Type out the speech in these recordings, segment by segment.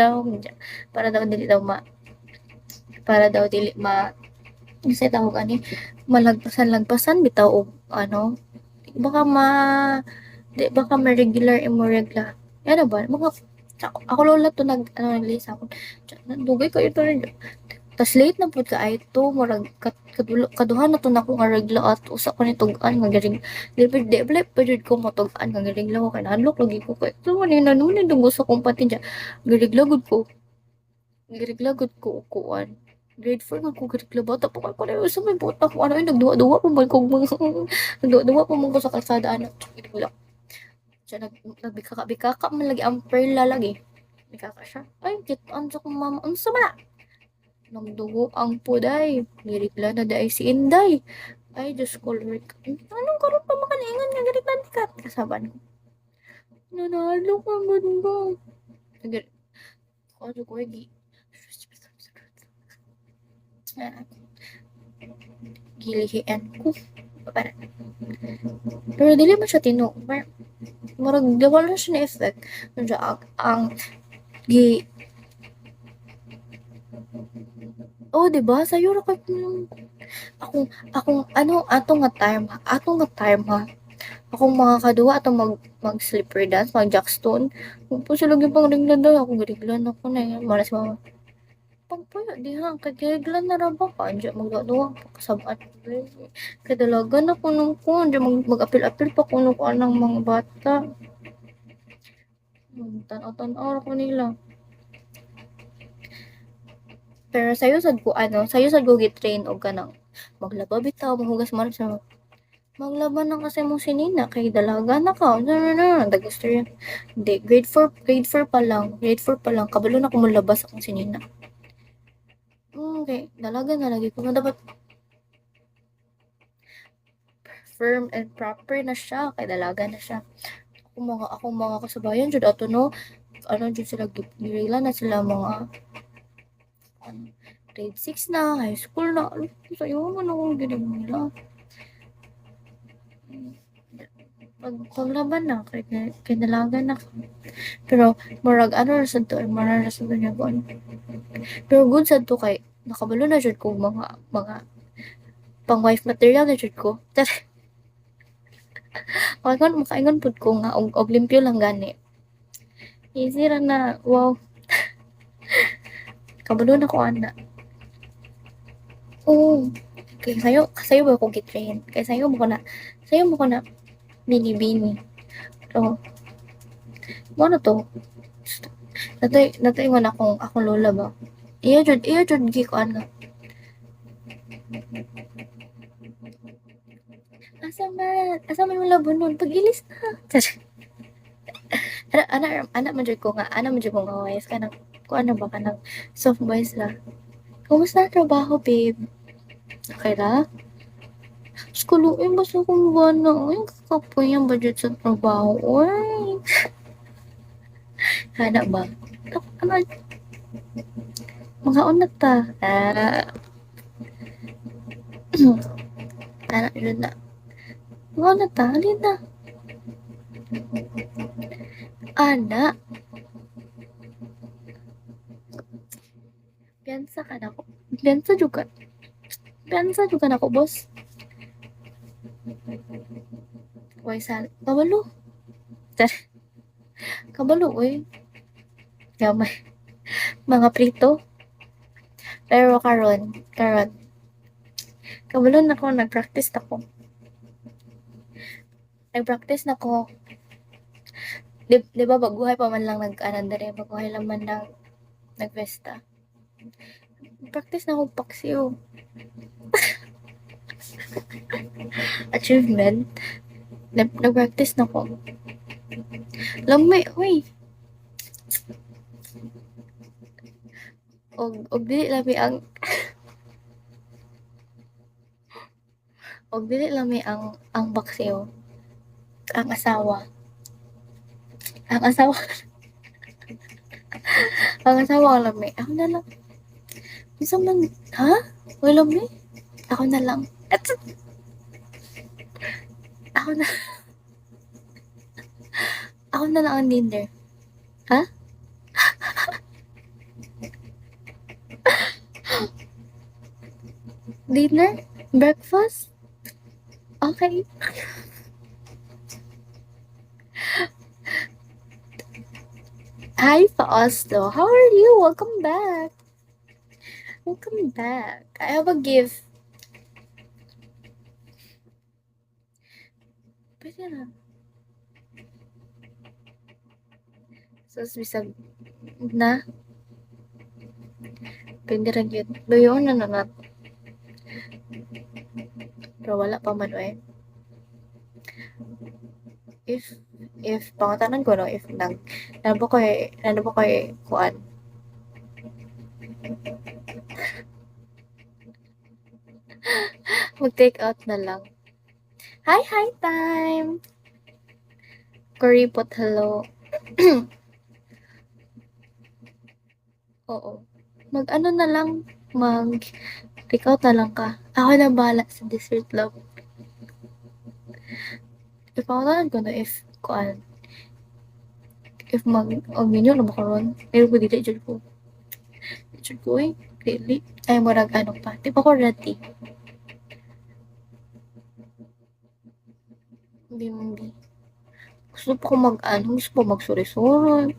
daw para daw dili daw para daw dili kasi tawag ani malagpasan bitaw og ano baka baka ma-regular imo regla. Ano ba mga ako lola to ano naglisa ako. Dugay kayo to rin. Tas late na pud ka ay to murag kaduha na to na ko nga regla at usa ko ni tug-an nga garing di pala pud ko matug-an nga regla ko kay nalok lagi ko kay to man na nunin dung gusto kong pati dyan. Garigla gud ko. Garigla gud ko kuan. Grade 4 nga ko garigla bata pa ko na sa may bota ko ano nagduwa-duwa pa man ko nagduwa-duwa pa man ko sa kalsada anak. Garigla. Siya nagbikaka man lagi ang perla lagi. Bikaka siya. Ay, kitaan sa kong mama. Ang sama nagdugo ang puday. Nirigla na daay si Inday. Ay, Diyos ko, Lord. Anong karoon pa makalingan nga galit na tikat? Kasaban ko. Nanalo ka man ba? Ano ko, gilihian ko. Para. Pero dili mo siya tino. Marag, wala siya na effect. Nandiyo, ang gi oh, di ba? Sayo ra kay akong ano atong nga time ha. Akong mga kaduwa atong mag slipper dance, mag jackstone. Kung po sila gyud pang ringlan daw ako giriglan ako na malas mama. Pagpuyo di ha kay giriglan na ra ba ka anja magduwa pa kasabot. Kadalagan ako nung ko anja mag-apil-apil pa kuno ko anang mga bata. Tan-aw ko nila. Pero sayo sad ko gi-train og kanang maglaba bitaw, maghugas man sa maglaban na kasi mo sinina kay dalaga na ka. Dagusto yan. Hindi, grade 4 pa lang. Grade 4 pa lang. Kabalo na ko mulabas akong sinina. Okay, dalaga na lagi ko. Dapat firm and proper na siya. Kay dalaga na siya. Akong mga kasabayan, jud ato no. Ano jud sila, girila na sila mga grade 6 na, high school na. Sa'yo man akong ginig nila. Paglaban na kay kinalagan na pero murag ano ra sad to murag ra sad niya ko ano pero good sad to kay nakabalo na jud ko mga pang wife material na jud ko makaingon pud ko nga og limpyo lang gani easy ra na wow kabalo na ko ana oh kay sayo ba ko gitrain kay sayo mo ko na bini pero mo na to natay man akong lola ba iya jud gi ko ana asa man yung labo nun pagilis na ana man jud ko nga wise kanang ko ano ba kanang soft voice la kumusta ang trabaho babe okay ra skuluin basta kung gana ay kakapoy ang budget sa trabaho oy hana ba ano mga unat ta ana jud na mga unat ta halin na ana piyansa ka na ko piyansa juga na ko boss oy kabalo kabalo oy gamay mga prito pero karon kabalo na ko nagpractice na ko di ba baguhay pa man lang nag-anandare baguhay lang man lang nagfesta practice na ko paksiw achievement nag-practice na ko lamay uy og dili lami ang paksiw ang asawa ang asawa ang lami ako na lang isang man ha wala lami ako na lang ako na lang ang dinner ha Dinner? Breakfast? Okay. Hi, Fausto. How are you? Welcome back. Welcome back. I have a gift. Pwede na. So, bisag na. Pwede ra gyud. Luyoon na na. Pero wala pa man eh. If pangutanan ko no, if nabo koy kuan. Mag-take out na lang. Hi time! Kuripot, hello. Oo. Mag-ano na lang, take out na lang ka. Ako na bahala sa dessert love. If pangutanan ko no, if kuan, if menu na ba karon? Pero ko dili jud ko. Jud ko eh. Dili. Ay murag ano pa. Di pa ko ready. Hindi. Gusto pa ko gusto pa magsuri-suri.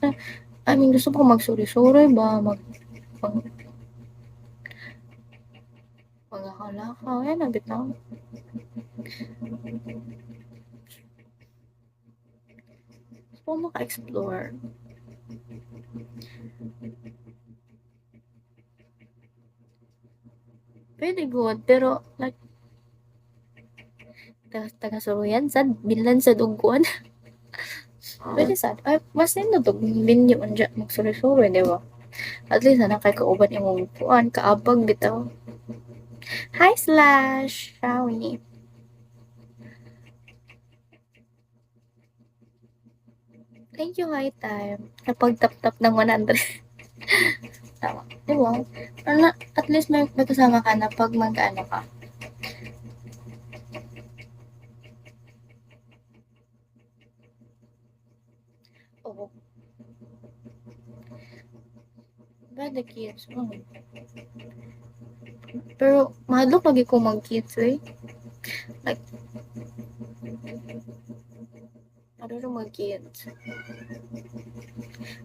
I mean, gusto pa ko magsuri-suri ba? Maglakaw-lakaw. Yan, nabit na. Gusto pa maka-explore. Pwede good, pero like, taga-suruyan sad, bilan sa duguan. Pwede sad. Ay, mas nindot to, binyo anja, magsuri-suri, di ba? At least, na kay kauban yung kuan, kaabag bitaw. Hi, Slash! Shawi. Thank you, high time. Kapag tap-tap ng 100. Tama. Di ba? At least may kasama ka na pag mag-ano ka. Oo. Ba, the kids. Pero, mahadlok lagi ko mag-kids, eh. Like, ano na mag-kids?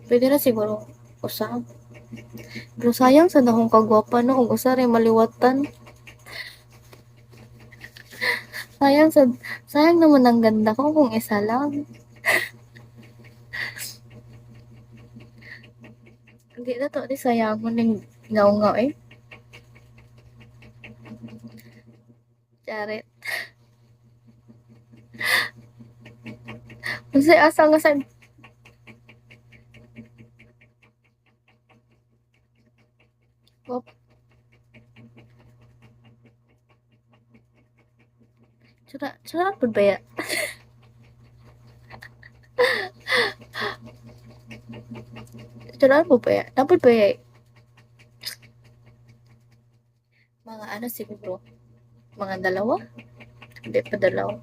Pwede na siguro usa. Pero sayang sa akong kagwapa no, kung usa rin maliwatan. Sayang naman ang ganda ko kung isa lang. Hindi na to, di sayang mo ng ngaw-ngaw eh. Charet. Kasi asa nga sa Wop. Tsura po ba ya? Tsura po ba ya? Dapat ba ya? Mga ano siguro? Mga dalawa? Hindi pa dalawa.